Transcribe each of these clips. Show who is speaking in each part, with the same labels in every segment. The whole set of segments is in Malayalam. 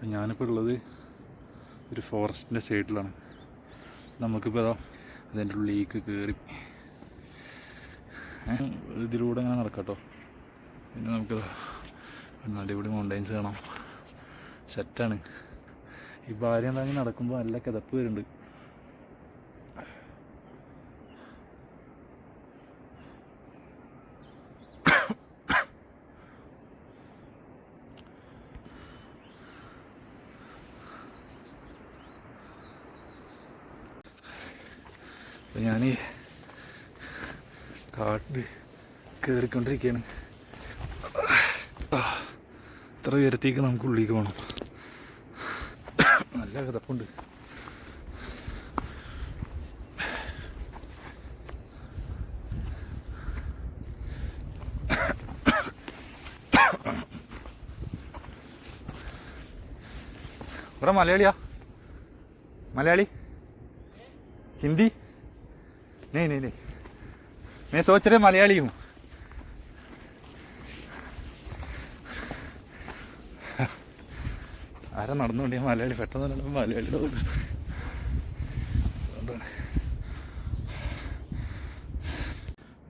Speaker 1: അപ്പോൾ ഞാനിപ്പോൾ ഉള്ളത് ഒരു ഫോറസ്റ്റിൻ്റെ സൈഡിലാണ്. നമുക്കിപ്പോൾ അതിൻ്റെ ഉള്ളിലേക്ക് കയറി ഇതിലൂടെ അങ്ങനെ നടക്കാം കേട്ടോ. പിന്നെ നമുക്ക് അടിപൊളി മൗണ്ടൈൻസ് കാണാം. സെറ്റാണ്. ഈ ഭാര്യ എന്താണെങ്കിൽ നടക്കുമ്പോൾ നല്ല കിതപ്പ് വരുന്നുണ്ട്. അപ്പോൾ ഞാൻ കാട്ടിൽ കയറിക്കൊണ്ടിരിക്കുകയാണ്. ഇത്ര ഉയരത്തേക്ക് നമുക്ക് ഉള്ളിലേക്ക് പോകണം. നല്ല കിതപ്പുണ്ട്. ഇവിടെ മലയാളിയാ? मलयाली हिंदी नहीं नहीं नहीं मैं सोच रहे मलयाली हूँ. ആരാ നടന്നുകൊണ്ട് മലയാളി പെട്ടെന്ന് മലയാളിയുടെ അതുകൊണ്ടാണ്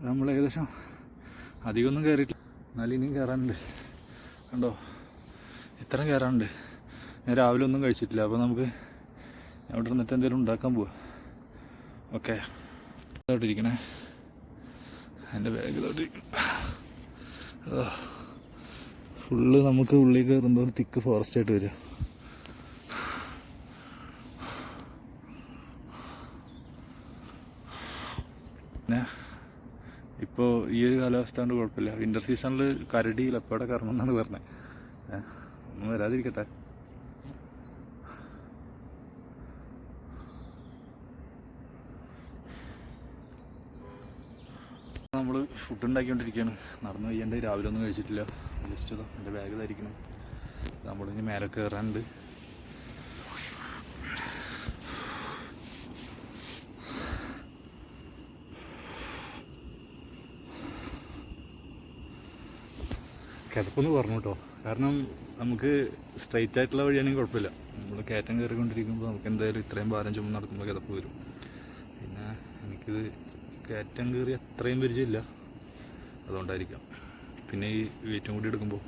Speaker 1: നമ്മൾ ഏകദേശം അധികമൊന്നും കയറിയിട്ടില്ല. എന്നാലും ഇനിയും കയറാനുണ്ട്. കണ്ടോ ഇത്രയും കയറാനുണ്ട്. ഞാൻ രാവിലെ ഒന്നും കഴിച്ചിട്ടില്ല. അപ്പോൾ നമുക്ക് അവിടെ ഇരുന്നിട്ട് എന്തെങ്കിലും ഉണ്ടാക്കാൻ പോവാ. ഓക്കെ ഇരിക്കണേ. എൻ്റെ ബാഗിലോട്ടിരിക്കണം. ഫുള്ള് നമുക്ക് ഉള്ളിൽ കയറുമ്പോൾ തിക്ക് ഫോറസ്റ്റ് ആയിട്ട് വരിക. പിന്നെ ഇപ്പോൾ ഈ ഒരു കാലാവസ്ഥ കൊണ്ട് കുഴപ്പമില്ല. വിൻ്റർ സീസണിൽ കരടി ലപ്പയുടെ കറങ്ങും എന്നാണ് പറഞ്ഞത്. ഒന്നും വരാതിരിക്കട്ടെ. നമ്മൾ ഫുഡ് ഉണ്ടാക്കിക്കൊണ്ടിരിക്കുകയാണ്. നടന്നു കഴിയേണ്ടത്. രാവിലെ ഒന്നും കഴിച്ചിട്ടില്ല. ജസ്റ്റ് അതോ എൻ്റെ ബാഗ് ധരിക്കണം. നമ്മളിനി മേലെ കയറാനുണ്ട്. കിതപ്പൊന്ന് പറഞ്ഞു കേട്ടോ. കാരണം നമുക്ക് സ്ട്രെയിറ്റ് ആയിട്ടുള്ള വഴിയാണെങ്കിൽ കുഴപ്പമില്ല. നമ്മൾ കയറ്റം കയറിക്കൊണ്ടിരിക്കുമ്പോൾ നമുക്ക് എന്തായാലും ഇത്രയും ഭാരം ചുമന്ന് നടക്കുമ്പോൾ കിതപ്പ് വരും. പിന്നെ എനിക്കിത് കയറ്റം കയറി അത്രയും പരിചയമില്ല, അതുകൊണ്ടായിരിക്കാം. പിന്നെ ഈ വെയിറ്റും കൂടി എടുക്കുമ്പോൾ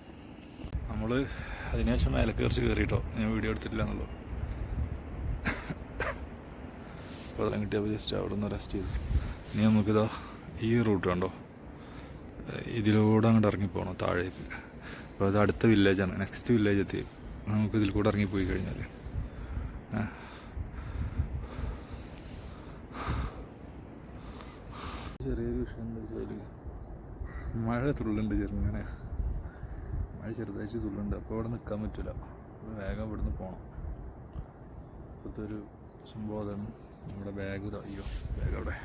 Speaker 1: നമ്മൾ അതിനുശേഷം മേലെ കയറിച്ച് കയറിയിട്ടോ. ഞാൻ വീഡിയോ എടുത്തിട്ടില്ല എന്നുള്ളൂ. അപ്പോൾ അതെല്ലാം കിട്ടിയപ്പോൾ ജസ്റ്റ് അവിടെ നിന്ന് റെസ്റ്റ് ചെയ്തു. ഇനി നമുക്കിതാ ഈ റൂട്ട് കണ്ടോ, ഇതിലൂടെ അങ്ങോട്ട് ഇറങ്ങിപ്പോകണം താഴേക്ക്. അപ്പോൾ അത് അടുത്ത വില്ലേജാണ്. നെക്സ്റ്റ് വില്ലേജ് എത്തി നമുക്ക് ഇതിൽ കൂടെ ഇറങ്ങിപ്പോയി കഴിഞ്ഞാൽ ചെറിയൊരു വിഷയം എന്താ വെച്ചാൽ മഴ തുള്ളുണ്ട്. ചെറുങ്ങനെ മഴ ചെറുതായിട്ട് തുള്ളുണ്ട്. അപ്പോൾ അവിടെ നിൽക്കാൻ പറ്റില്ല. വേഗം ഇവിടുന്ന് പോകണം. ഇപ്പോഴത്തെ ഒരു സംഭവം അതാണ്. നമ്മുടെ ബാഗ് അയ്യോ ബാഗ് അവിടെ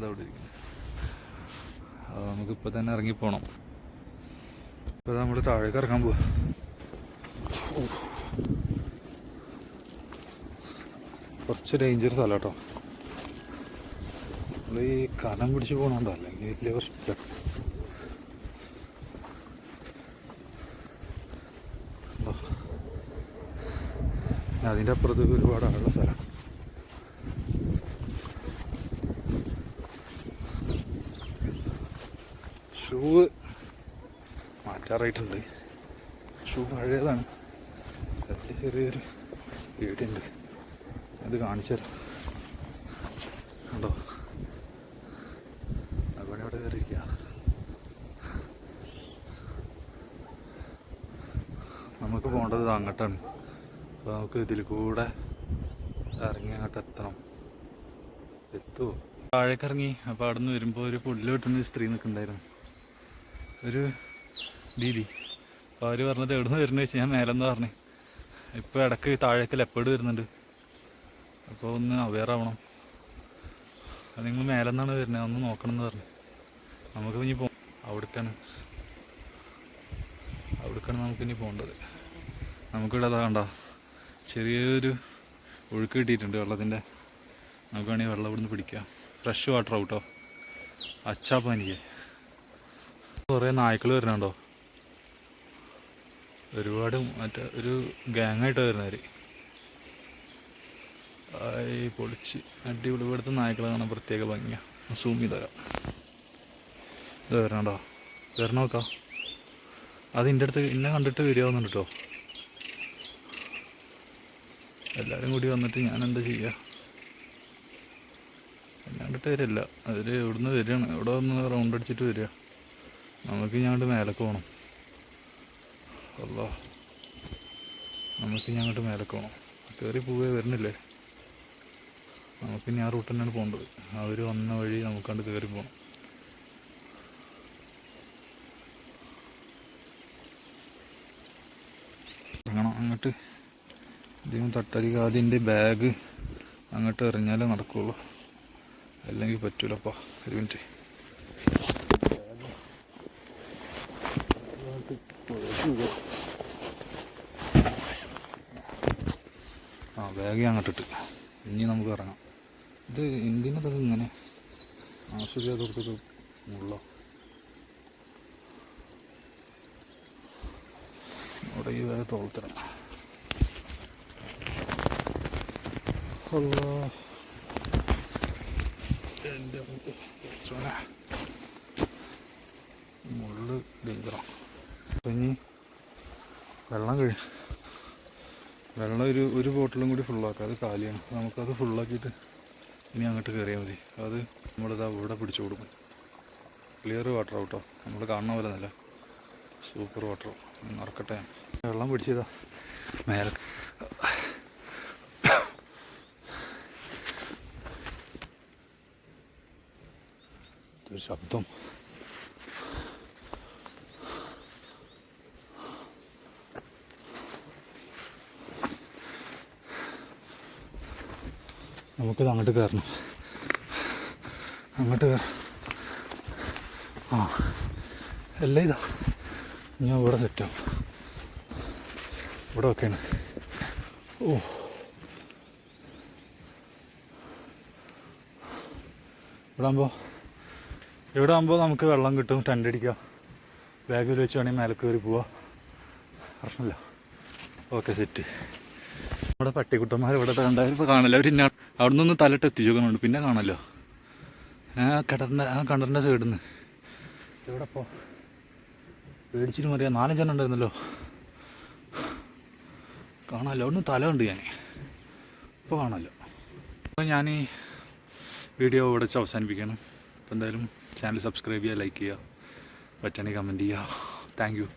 Speaker 1: അവിടെ ഇരിക്കുന്നു. നമുക്കിപ്പോൾ തന്നെ ഇറങ്ങിപ്പോകണം. ഇപ്പോൾ നമ്മൾ താഴേക്ക് ഇറങ്ങാൻ പോവാ. കുറച്ച് ഡേഞ്ചർ സ്ഥലം കേട്ടോ. നമ്മൾ ഈ കനം പിടിച്ച് പോകണുണ്ടോ, അല്ലെങ്കിൽ വലിയ പ്രശ്നം. അതിൻ്റെ അപ്പുറത്ത് ഒരുപാട് ആളുള്ള സ്ഥലം. ഷൂ മാറ്റാറായിട്ടുണ്ട്. ഷൂ പഴയതാണ്. അതിൽ ചെറിയൊരു പേടിയുണ്ട്. അത് കാണിച്ചു തരാം. കണ്ടോ അവിടെ കയറിയിരിക്കുക. നമുക്ക് പോകേണ്ടത് അങ്ങോട്ടാണ്. അപ്പോൾ നമുക്ക് ഇതിൽ കൂടെ ഇറങ്ങി അങ്ങോട്ട് എത്തണം. എത്തുമോ? താഴേക്ക് ഇറങ്ങി. അപ്പോൾ അവിടെ നിന്ന് വരുമ്പോൾ ഒരു പുല്ല് വെട്ടുന്ന സ്ത്രീ നിൽക്കുന്നുണ്ടായിരുന്നു, ഒരു ദീദി. അപ്പോൾ അവർ പറഞ്ഞത് എവിടെ നിന്ന് വരുന്നത് വെച്ചാൽ ഞാൻ മേലെന്ന് പറഞ്ഞു. ഇപ്പോൾ ഇടയ്ക്ക് താഴേക്ക് ലെപ്പേഡ് വരുന്നുണ്ട്. അപ്പോൾ ഒന്ന് അവെയർ ആവണം. അത് നിങ്ങൾ മേലെ നിന്നാണ് വരുന്നത്, ഒന്ന് നോക്കണം എന്ന് പറഞ്ഞു. നമുക്ക് ഇനി അവിടേക്കാണ് നമുക്കിനി പോകേണ്ടത്. നമുക്കിവിടെ അതാ കണ്ട ചെറിയൊരു ഒഴുക്ക് കിട്ടിയിട്ടുണ്ട് വെള്ളത്തിൻ്റെ. നമുക്ക് വേണമെങ്കിൽ വെള്ളം ഇവിടുന്ന് പിടിക്കാം. Fresh water ആവട്ടോ. അച്ചാപ്പാനിക്ക് കുറേ നായ്ക്കൾ വരുന്നുണ്ടോ. ഒരുപാട് മറ്റേ ഒരു ഗ്യാങ്ങായിട്ട് വരുന്നവർ. പൊളിച്ച് അടിപൊളി. ഇവിടുത്തെ നായ്ക്കളെ കാണാൻ പ്രത്യേക ഭംഗിയാണ്. സൂം ചെയ്ത് തരാം. ഇത് വരണോ വരണോക്കാം. അതിൻ്റെ അടുത്ത് എന്നെ കണ്ടിട്ട് വരികയാവുന്നുണ്ട് കേട്ടോ. എല്ലാവരും കൂടി വന്നിട്ട് ഞാൻ എന്താ ചെയ്യുക? എന്നെ കണ്ടിട്ട് വരില്ല. അതിൽ ഇവിടുന്ന് വരികയാണ്. ഇവിടെ ഒന്ന് റൗണ്ട് അടിച്ചിട്ട് വരിക. നമുക്ക് ഞങ്ങോട്ട് മേലേക്ക് പോകണം. അല്ലോ, നമുക്ക് ഞങ്ങോട്ട് മേലേക്ക് പോകണം. കയറി പോവേ വരുന്നില്ലേ? നമുക്ക് ഇനി ആ റൂട്ട് തന്നെയാണ് പോകേണ്ടത്. അവർ വന്ന വഴി നമുക്കണ്ട് കയറി പോകണം. ഇറങ്ങണം അങ്ങോട്ട്. ഇതിന് തട്ടടിക്കുക. അതിൻ്റെ ബാഗ് അങ്ങോട്ട് എറിഞ്ഞാലേ നടക്കുകയുള്ളൂ, അല്ലെങ്കിൽ പറ്റൂലപ്പാ. ഒരു മിനിറ്റ്. ബാഗ് അങ്ങോട്ടിട്ട് ഇനി നമുക്ക് ഇറങ്ങാം. ഇത് എന്തിനത് ഇങ്ങനെ ആസ്വദിക്കാത്തടത്തൊരു മുള്ളോ? അവിടെ ഈ ബാഗ് തോളത്തിടണം. എൻ്റെ മുള്ള് ഡേഞ്ചറാണ്. അപ്പം ഇനി വെള്ളം ഒരു ബോട്ടിലും കൂടി ഫുള്ളാക്കാം. അത് കാലിയാണ്. നമുക്കത് ഫുള്ളാക്കിയിട്ട് ഇനി അങ്ങോട്ട് കയറിയാൽ മതി. അത് നമ്മളിതാ ഇവിടെ പിടിച്ചു കൊടുക്കും. ക്ലിയർ വാട്ടർ കേട്ടോ. നമ്മൾ കാണുന്ന പോലെ നല്ല സൂപ്പർ വാട്ടർ. നടക്കട്ടെ. വെള്ളം പിടിച്ചതാ മേലെ. ഒരു ശബ്ദം. നമുക്കിത് അങ്ങോട്ട് കയറണം. അങ്ങോട്ട് കയറാം. എല്ലാം ഇതാ ഞാൻ ഇവിടെ സെറ്റാവും. ഇവിടെ ഒക്കെയാണ്. ഇവിടെ ആകുമ്പോൾ നമുക്ക് വെള്ളം കിട്ടും. ടെൻ്റ് അടിക്കാം. ബാഗിൽ വെച്ച് വേണമെങ്കിൽ മേലെ കയറി പോവാം. പ്രശ്നമില്ല. Okay, set. നമ്മുടെ പട്ടിക്കുട്ടന്മാർ ഇവിടെ കണ്ടാലും ഇപ്പോൾ കാണില്ല. അവർ ഇന്ന അവിടെ നിന്ന് തലയിട്ട് എത്തിച്ചു നോക്കുന്നുണ്ട്. പിന്നെ കാണല്ലോ കിണറിൻ്റെ സൈഡിൽ നിന്ന്. എവിടെ ഇപ്പോൾ പേടിച്ചിട്ട് മറിയാം. 4-5 ഉണ്ടായിരുന്നല്ലോ. കാണാമല്ലോ. അവിടെ നിന്ന് തല ഉണ്ട് ഞാൻ ഇപ്പോൾ കാണാമല്ലോ. അപ്പോൾ ഞാൻ ഈ വീഡിയോ ഇവിടെ വെച്ച് അവസാനിപ്പിക്കണം. അപ്പോൾ എന്തായാലും ചാനൽ സബ്സ്ക്രൈബ് ചെയ്യുക, ലൈക്ക് ചെയ്യുക, പറ്റുകയാണെങ്കിൽ കമൻറ്റ് ചെയ്യുക. Thank you.